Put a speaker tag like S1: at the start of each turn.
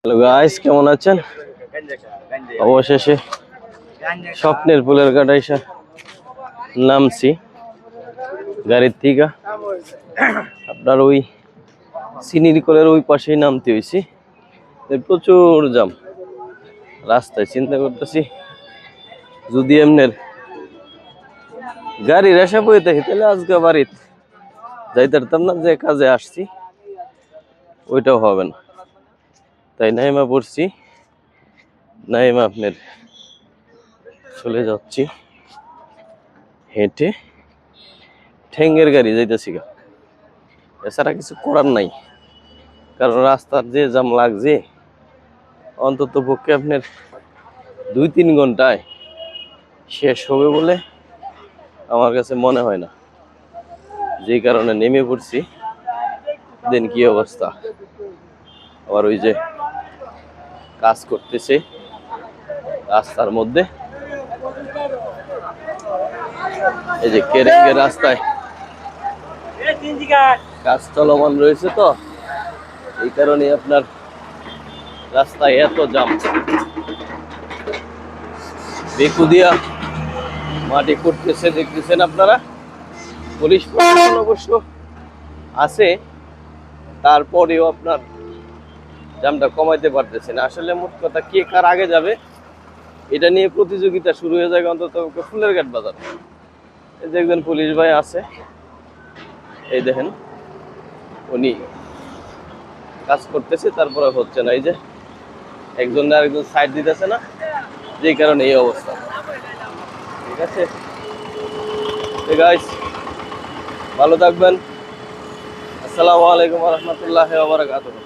S1: Hello guys, কেমন আছেন? অবশেষে স্বপ্নের ফুলের কাটাইসা নামছি গাড়ির থেকে। আপনার ওই সিনির কলের ওই পাশেই নামতে হয়েছি। প্রচুর জাম রাস্তায়। চিন্তা করতেছি যদি এমনের গাড়ি রেশা বয়ে থাকি তাহলে আজকে বাড়িতে যাইতে পারতাম না, যে কাজে আসছি ওইটাও হবে না। তাই নাইমা পড়ছি, নাইমা আপনার চলে যাচ্ছি হেঁটে। ঠেঙ্গের গাড়ি যাইতেছি গা, এছাড়া কিছু করার নাই। কারণ রাস্তার যে জাম লাগছে, অন্তত পক্ষে আপনার 2-3 ঘন্টায় শেষ হবে বলে আমার কাছে মনে হয় না। যেই কারণে নেমে পড়ছি। দেন কি অবস্থা, আবার ওই যে কাজ করতেছে রাস্তার মধ্যে, এই যে কেরেঙ্গের রাস্তায় কাজ চলমান রয়েছে, তো এই কারণে আপনার রাস্তায় এত জাম। বেকু দিয়া মাটি করতেছে, দেখতেছেন আপনারা। পুলিশ প্রশাসন অবশ্য আছে, তারপরেও আপনার জামটা কমাইতে পারতেছে না। আসলে মোট কথা, কে কার আগে যাবে এটা নিয়ে প্রতিযোগিতা শুরু হয়ে যায় অন্তত ফুলের ঘাট বাজার। এই যে একজন পুলিশ ভাই আছে, এই দেখেন উনি কাজ করতেছে, তারপরে হচ্ছে না। এই যে একজন না আরেকজন সাইড দিতেছে না, যেই কারণে এই অবস্থা। ঠিক আছে গাইস, ভালো থাকবেন। আসসালামু আলাইকুম ওয়া রাহমাতুল্লাহি ওয়া বারাকাতুহু।